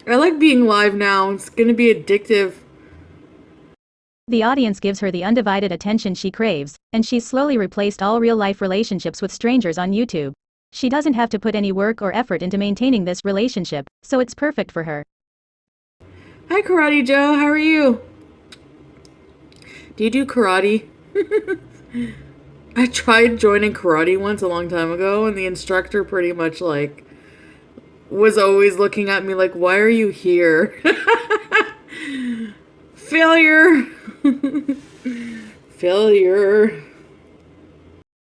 I like being live now. It's gonna be addictive. The audience gives her the undivided attention she craves, and she's slowly replaced all real-life relationships with strangers on YouTube. She doesn't have to put any work or effort into maintaining this relationship, so it's perfect for her. Hi, KarateJoe. How are you? Do you do karate? I tried joining karate once a long time ago, and the instructor pretty much like was always looking at me like, "Why are you here?" Failure. Failure.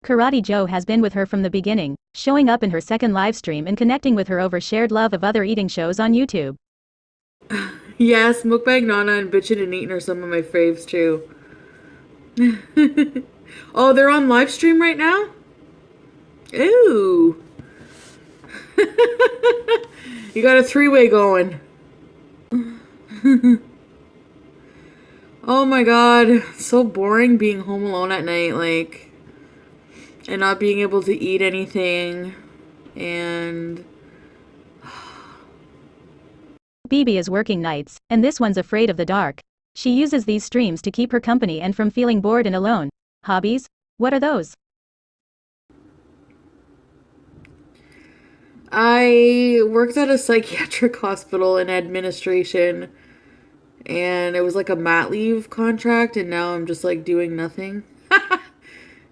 KarateJoe has been with her from the beginning, showing up in her second livestream and connecting with her over shared love of other eating shows on YouTube. Yes, Mukbang Nana and Bitchin' and Eatin' are some of my faves too. Oh, they're on live stream right now? Ooh. You got a three-way going. Oh my god, so boring being home alone at night, like, and not being able to eat anything, and BB is working nights, and this one's afraid of the dark. She uses these streams to keep her company and from feeling bored and alone. Hobbies? What are those? I worked at a psychiatric hospital in administration, and it was like a mat leave contract, and now I'm just like doing nothing.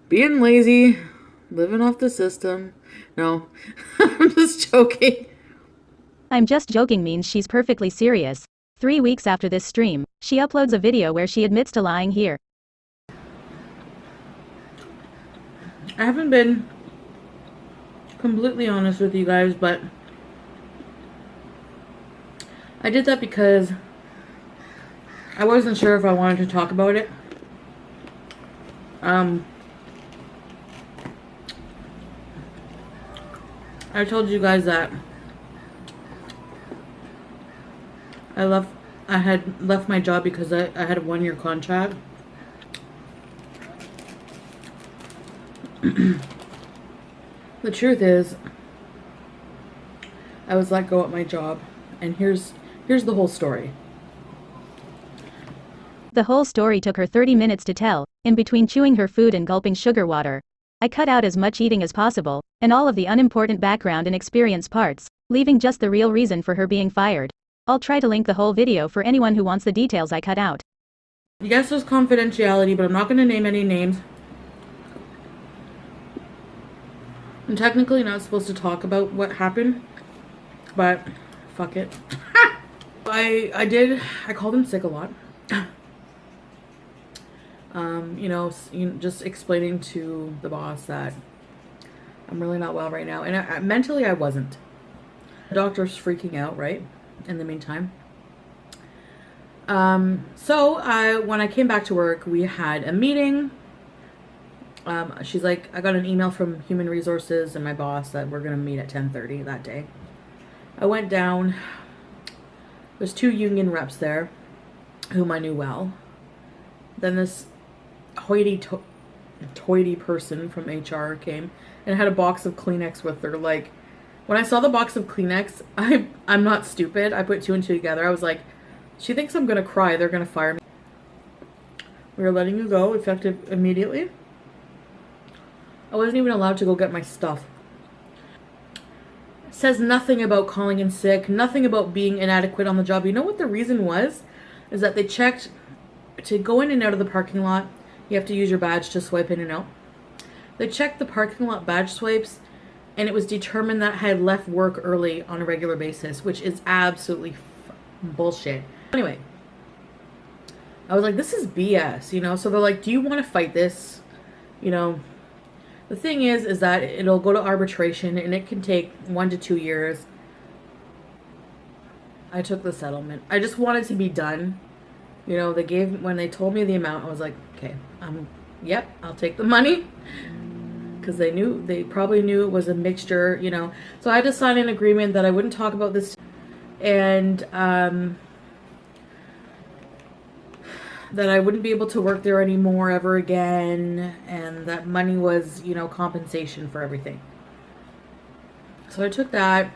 Being lazy, living off the system. No, I'm just joking. I'm just joking means she's perfectly serious. 3 weeks after this stream, she uploads a video where she admits to lying here. I haven't been completely honest with you guys, but I did that because I wasn't sure if I wanted to talk about it. I told you guys that I had left my job because I had a 1-year contract. The truth is, I was let go at my job, and here's the whole story. The whole story took her 30 minutes to tell, in between chewing her food and gulping sugar water. I cut out as much eating as possible, and all of the unimportant background and experience parts, leaving just the real reason for her being fired. I'll try to link the whole video for anyone who wants the details I cut out. Yes, there's confidentiality, but I'm not going to name any names. I'm technically not supposed to talk about what happened, but fuck it. I called in sick a lot. Just explaining to the boss that I'm really not well right now. And mentally, I wasn't. The doctor's freaking out, right? In the meantime. When I came back to work, we had a meeting. She's like, I got an email from Human Resources and my boss that we're going to meet at 10:30 that day. I went down. There's 2 union reps there whom I knew well. Then this hoity-toity person from HR came and had a box of Kleenex with her. Like, when I saw the box of Kleenex, I'm not stupid. I put 2 and 2 together. I was like, she thinks I'm gonna cry. They're gonna fire me. We are letting you go, effective immediately. I wasn't even allowed to go get my stuff. It says nothing about calling in sick, nothing about being inadequate on the job. You know what the reason was? Is that they checked to go in and out of the parking lot. You have to use your badge to swipe in and out. They checked the parking lot badge swipes, and it was determined that I had left work early on a regular basis, which is absolutely bullshit. Anyway, I was like, this is BS, you know? So they're like, do you want to fight this? You know, the thing is that it'll go to arbitration, and it can take 1 to 2 years. I took the settlement. I just wanted to be done. You know, when they told me the amount, I was like, okay, yep, I'll take the money. Because they probably knew it was a mixture, you know. So I had to sign an agreement that I wouldn't talk about this. And, that I wouldn't be able to work there anymore ever again. And that money was, you know, compensation for everything. So I took that.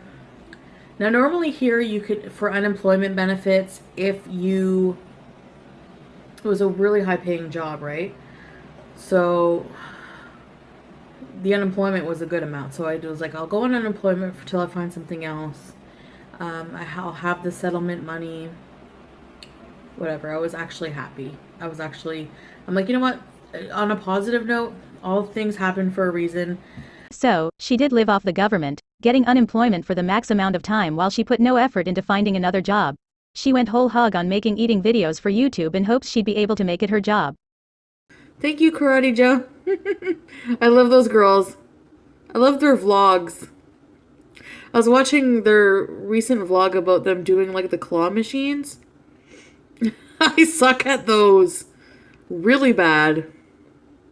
Now, normally here you could, for unemployment benefits, if you, it was a really high paying job, right? So the unemployment was a good amount. So I was like, I'll go on unemployment till I find something else. I'll have the settlement money, whatever. I was actually happy. I'm like, you know what? On a positive note, all things happen for a reason. So, she did live off the government, getting unemployment for the max amount of time while she put no effort into finding another job. She went whole hog on making eating videos for YouTube in hopes she'd be able to make it her job. Thank you, KarateJoe. I love those girls. I love their vlogs. I was watching their recent vlog about them doing like the claw machines. I suck at those. Really bad.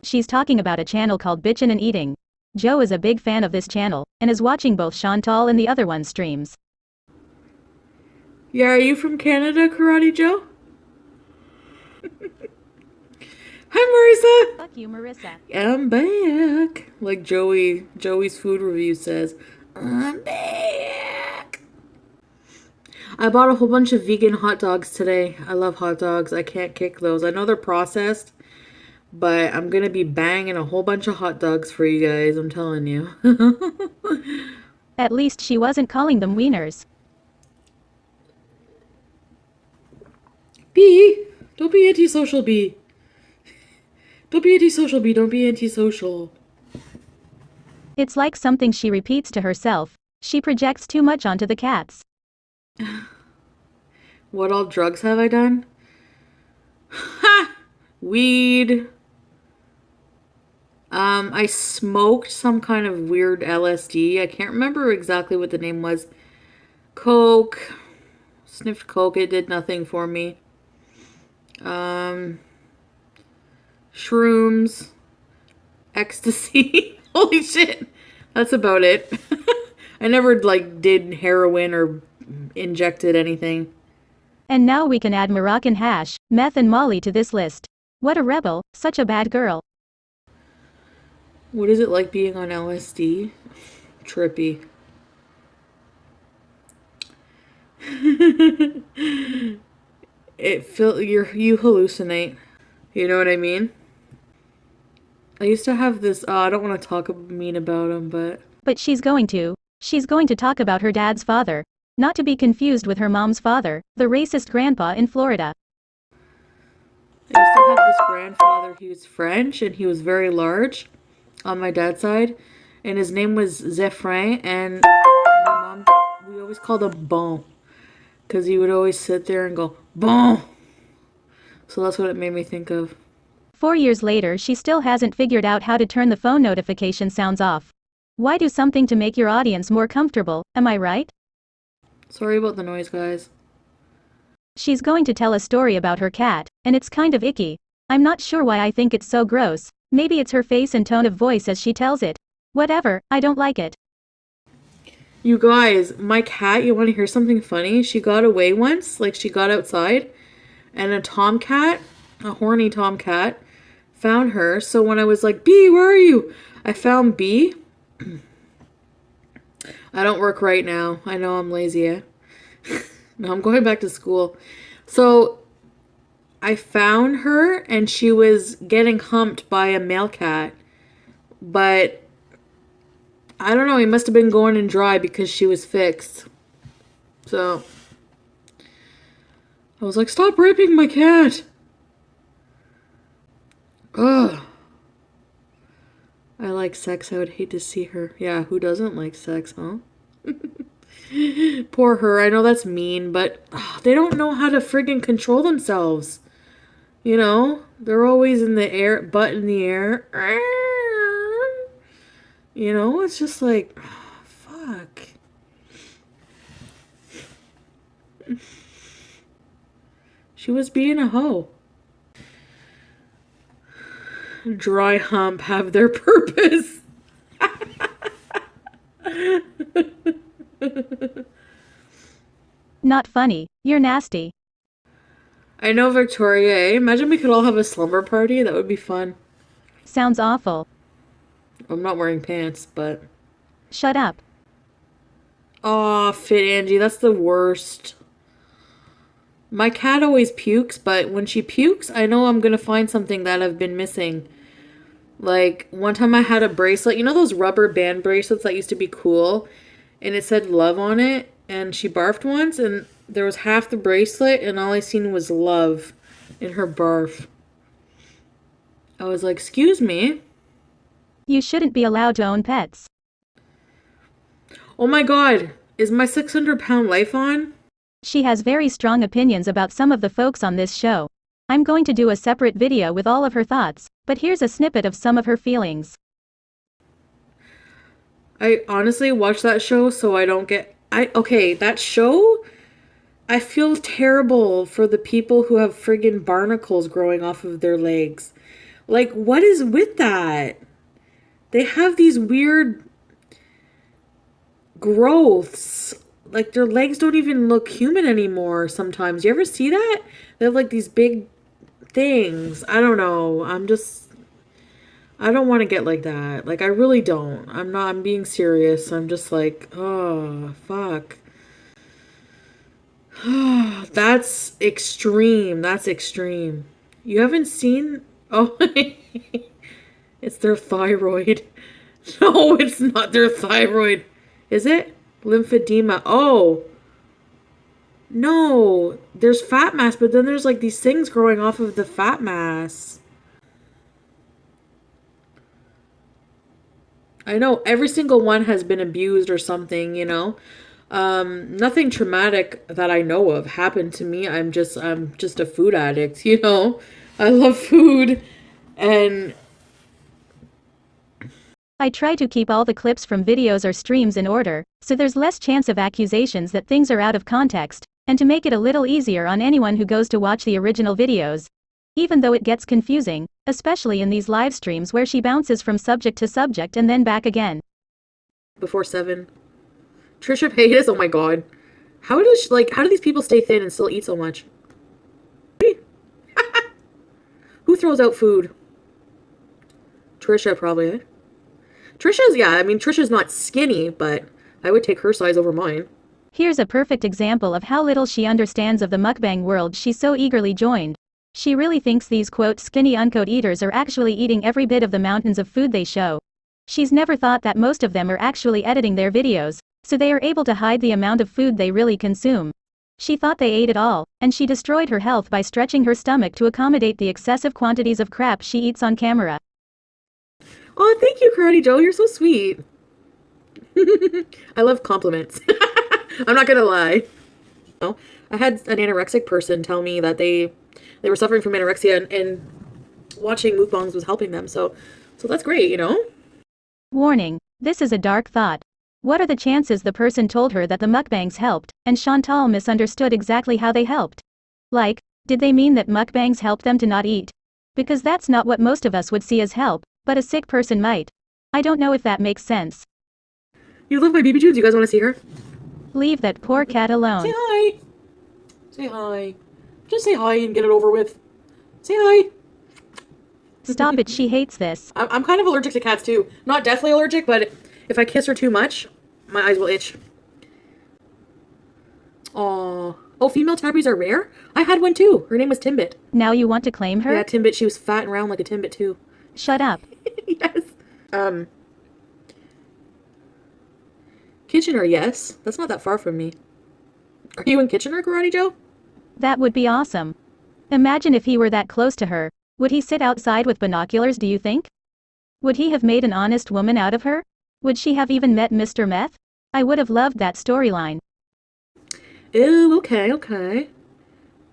She's talking about a channel called Bitchin' and Eating. Joe is a big fan of this channel, and is watching both Chantal and the other one's streams. Yeah, are you from Canada, KarateJoe? Hi, Marissa. Fuck you, Marissa. I'm back. Like Joey's food review says, I'm back. I bought a whole bunch of vegan hot dogs today. I love hot dogs. I can't kick those. I know they're processed, but I'm gonna be banging a whole bunch of hot dogs for you guys. I'm telling you. At least she wasn't calling them wieners. B, don't be antisocial, B. Don't be antisocial, B. Don't be antisocial. It's like something she repeats to herself. She projects too much onto the cats. What all drugs have I done? Ha! Weed. I smoked some kind of weird LSD. I can't remember exactly what the name was. Coke. Sniffed coke. It did nothing for me. Shrooms. Ecstasy. Holy shit. That's about it. I never did heroin or injected anything. And now we can add Moroccan hash, meth and Molly to this list. What a rebel, such a bad girl. What is it like being on LSD? Trippy. You hallucinate. You know what I mean? I used to have this, I don't want to talk mean about him, but... But she's going to talk about her dad's father. Not to be confused with her mom's father, the racist grandpa in Florida. I used to have this grandfather, he was French, and he was very large on my dad's side. And his name was Zephyrin, and my mom, we always called him Bon. Because he would always sit there and go, Bon! So that's what it made me think of. 4 years later, she still hasn't figured out how to turn the phone notification sounds off. Why do something to make your audience more comfortable, am I right? Sorry about the noise, guys. She's going to tell a story about her cat, and it's kind of icky. I'm not sure why I think it's so gross. Maybe it's her face and tone of voice as she tells it. Whatever, I don't like it. You guys, my cat, you want to hear something funny? She got away once, she got outside, and a tomcat, a horny tomcat, found her. So when I was like, B, where are you? I found B. I don't work right now. I know I'm lazy, eh? No, I'm going back to school. So I found her and she was getting humped by a male cat. But I don't know, he must have been going in dry because she was fixed. So I was like, stop raping my cat. Ugh. I like sex. I would hate to see her. Yeah, who doesn't like sex, huh? Poor her. I know that's mean, but they don't know how to friggin' control themselves. You know? They're always in the air, butt in the air. You know? It's just like, fuck. She was being a hoe. Dry hump have their purpose. Not funny, you're nasty. I know, Victoria, eh? Imagine we could all have a slumber party. That would be fun. Sounds awful. I'm not wearing pants, but... Shut up. Oh, Fit Angie, that's the worst. My cat always pukes, but when she pukes, I know I'm gonna find something that I've been missing. Like, one time I had a bracelet. You know those rubber band bracelets that used to be cool? And it said love on it. And she barfed once, and there was half the bracelet, and all I seen was love in her barf. I was like, excuse me? You shouldn't be allowed to own pets. Oh my god, is my 600-pound life on? She has very strong opinions about some of the folks on this show. I'm going to do a separate video with all of her thoughts, but here's a snippet of some of her feelings. I honestly watch that show so I don't get... Okay, that show... I feel terrible for the people who have friggin' barnacles growing off of their legs. Like, what is with that? They have these weird growths. Like, their legs don't even look human anymore sometimes. You ever see that? They have, like, these big things. I don't know. I don't want to get like that. Like, I really don't. I'm being serious. I'm just like, oh, fuck. That's extreme. That's extreme. You haven't seen... Oh, it's their thyroid. No, it's not their thyroid. Is it? Lymphedema. Oh. No. There's fat mass, but then there's like these things growing off of the fat mass. I know every single one has been abused or something, you know. Nothing traumatic that I know of happened to me. I'm just a food addict, you know. I love food, and I try to keep all the clips from videos or streams in order, so there's less chance of accusations that things are out of context, and to make it a little easier on anyone who goes to watch the original videos. Even though it gets confusing, especially in these live streams where she bounces from subject to subject and then back again. before 7. Trisha Paytas, oh my god. How do these people stay thin and still eat so much? Who throws out food? Trisha, probably. Eh? Trisha's not skinny, but I would take her size over mine. Here's a perfect example of how little she understands of the mukbang world she so eagerly joined. She really thinks these quote skinny unquote eaters are actually eating every bit of the mountains of food they show. She's never thought that most of them are actually editing their videos, so they are able to hide the amount of food they really consume. She thought they ate it all, and she destroyed her health by stretching her stomach to accommodate the excessive quantities of crap she eats on camera. Oh, thank you, KarateJoe. You're so sweet. I love compliments. I'm not gonna lie. No, I had an anorexic person tell me that they were suffering from anorexia, and watching mukbangs was helping them. So that's great, you know? Warning, this is a dark thought. What are the chances the person told her that the mukbangs helped, and Chantal misunderstood exactly how they helped? Like, did they mean that mukbangs helped them to not eat? Because that's not what most of us would see as help, but a sick person might. I don't know if that makes sense. You love my baby Judes. You guys want to see her? Leave that poor cat alone. Say hi. Say hi. Just say hi and get it over with. Say hi. Stop it, she hates this. I'm kind of allergic to cats too. Not deathly allergic, but if I kiss her too much, my eyes will itch. Aww. Oh, female tabbies are rare? I had one too. Her name was Timbit. Now you want to claim her? Yeah, Timbit. She was fat and round like a Timbit too. Shut up. Yes. Kitchener, yes. That's not that far from me. Are you in Kitchener, KarateJoe? That would be awesome. Imagine if he were that close to her. Would he sit outside with binoculars, do you think? Would he have made an honest woman out of her? Would she have even met Mr. Meth? I would have loved that storyline. Ew, okay.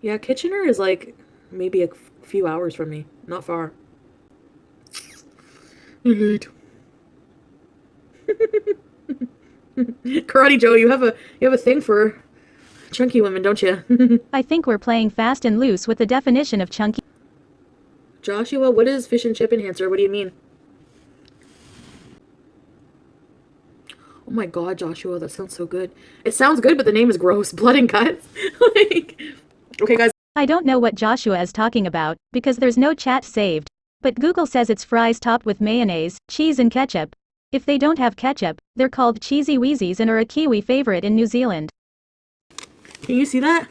Yeah, Kitchener is like maybe a few hours from me. Not far. Late. KarateJoe, you have a thing for chunky women, don't you? I think we're playing fast and loose with the definition of chunky. Joshua, what is fish and chip enhancer? What do you mean? Oh my god, Joshua, that sounds so good. It sounds good, but the name is gross. Blood and guts. Okay, guys. I don't know what Joshua is talking about, because there's no chat saved. But Google says it's fries topped with mayonnaise, cheese and ketchup. If they don't have ketchup, they're called cheesy wheezies and are a Kiwi favorite in New Zealand. Can you see that?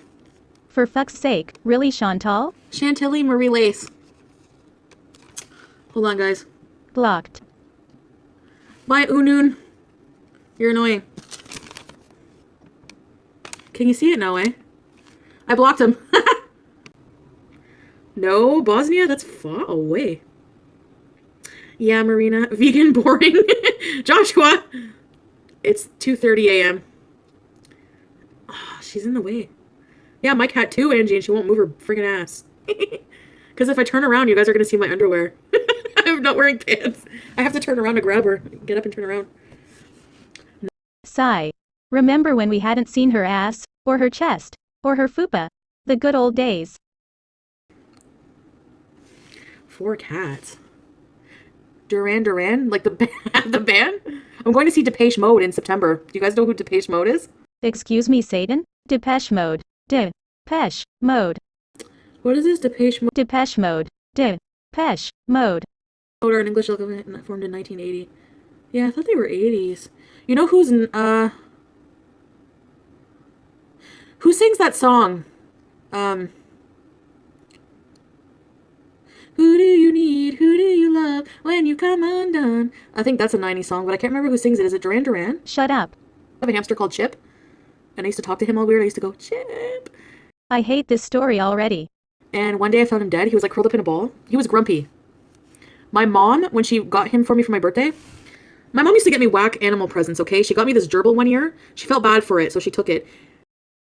For fuck's sake, really, Chantal? Chantilly Marie Lace. Hold on, guys. Blocked. Bye, Unun. You're annoying. Can you see it now, eh? I blocked him. No, Bosnia? That's far away. Yeah, Marina. Vegan boring. Joshua! It's 2:30 a.m. Oh, she's in the way. Yeah, my cat too, Angie, and she won't move her friggin' ass. Because if I turn around, you guys are going to see my underwear. I'm not wearing pants. I have to turn around to grab her. Get up and turn around. Sigh. Remember when we hadn't seen her ass, or her chest, or her fupa? The good old days. 4 cats. Duran Duran? Like the the band? I'm going to see Depeche Mode in September. Do you guys know who Depeche Mode is? Excuse me, Satan? Depeche Mode. Depeche Mode. What is this? Depeche Mode? Depeche Mode. Depeche Mode. An English formed in 1980. Yeah, I thought they were 80s. You know who sings that song? Who do you need? Who do you love when you come undone? I think that's a 90s song, but I can't remember who sings it. Is it Duran Duran? Shut up. I have a hamster called Chip, and I used to talk to him all weird. I used to go, Chip. I hate this story already. And one day I found him dead. He was like curled up in a ball. He was grumpy. My mom, when she got him for me for my birthday, my mom used to get me whack animal presents, okay? She got me this gerbil one year. She felt bad for it, so she took it.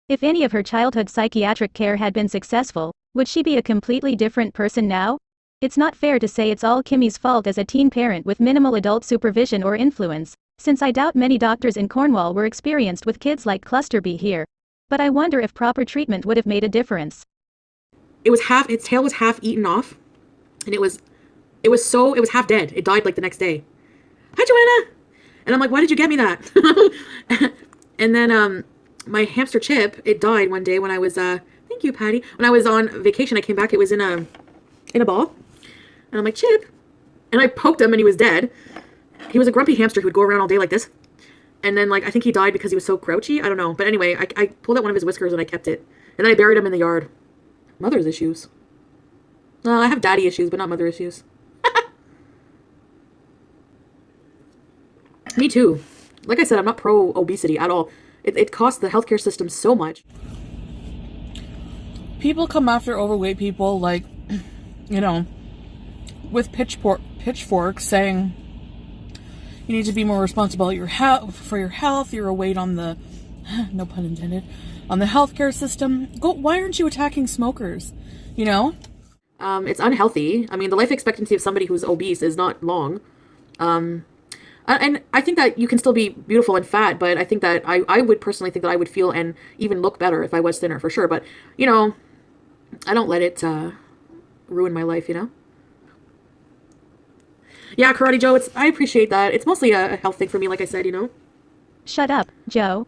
If any of her childhood psychiatric care had been successful, would she be a completely different person now? It's not fair to say it's all Kimmy's fault as a teen parent with minimal adult supervision or influence, since I doubt many doctors in Cornwall were experienced with kids like Cluster B here. But I wonder if proper treatment would have made a difference. Its tail was half eaten off, and it was half dead. It died like the next day. Hi, Joanna! And I'm like, why did you get me that? And then, my hamster Chip, it died one day when I was, thank you, Patty. When I was on vacation, I came back, it was in a ball. And I'm like, Chip. And I poked him and he was dead. He was a grumpy hamster who would go around all day like this. And then, like, I think he died because he was so grouchy. I don't know. But anyway, I pulled out one of his whiskers and I kept it. And then I buried him in the yard. Mother's issues. I have daddy issues, but not mother issues. Me too. Like I said, I'm not pro obesity at all. It costs the healthcare system so much. People come after overweight people like, you know, with pitchforks saying you need to be more responsible for your health. You're a weight on the, no pun intended, on the healthcare system. Why aren't you attacking smokers? You know? It's unhealthy. I mean, the life expectancy of somebody who's obese is not long. And I think that you can still be beautiful and fat, but I think that I would personally think that I would feel and even look better if I was thinner, for sure. But, you know, I don't let it ruin my life, you know? Yeah, KarateJoe, I appreciate that. It's mostly a health thing for me, like I said, you know? Shut up, Joe.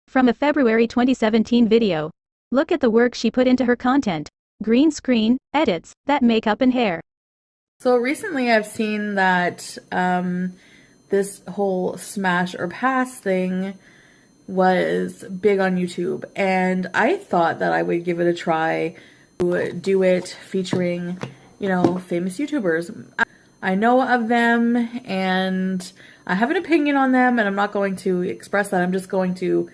From a February 2017 video. Look at the work she put into her content. Green screen, edits, that makeup and hair. So recently I've seen that this whole smash or pass thing was big on YouTube, and I thought that I would give it a try to do it featuring, you know, famous YouTubers. I know of them and I have an opinion on them, and I'm not going to express that. I'm just going to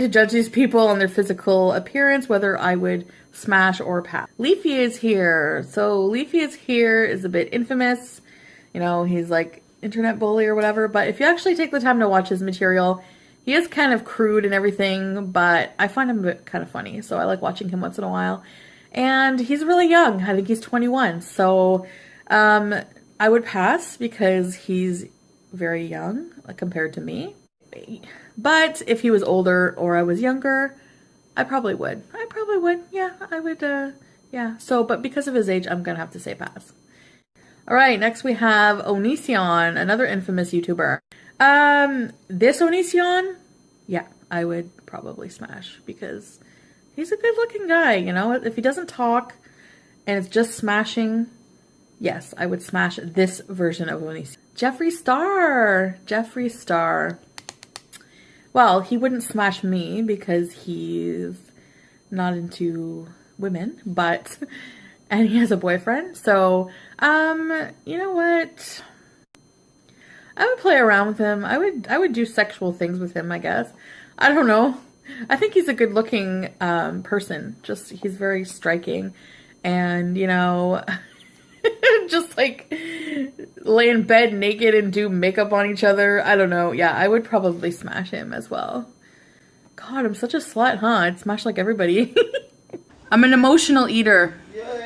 judge these people on their physical appearance, whether I would smash or pass. Leafy is here. So Leafy is here is a bit infamous. You know, he's like internet bully or whatever. But if you actually take the time to watch his material, he is kind of crude and everything, but I find him a bit kind of funny. So I like watching him once in a while. And he's really young. I think he's 21. So I would pass because he's very young compared to me. But if he was older or I was younger, I probably would. Yeah, I would. Yeah. So, but because of his age, I'm going to have to say pass. All right. Next we have Onision, another infamous YouTuber. This Onision, yeah, I would probably smash because he's a good looking guy. You know, if he doesn't talk and it's just smashing, yes, I would smash this version of Onision. Jeffree Star. Jeffree Star. Well, he wouldn't smash me because he's not into women, but, and he has a boyfriend. So, you know what? I would play around with him. I would do sexual things with him, I guess. I don't know. I think he's a good looking person. Just, he's very striking. And, you know, just like lay in bed naked and do makeup on each other. I don't know. Yeah, I would probably smash him as well. God, I'm such a slut, huh? I'd smash like everybody. I'm an emotional eater. Yes.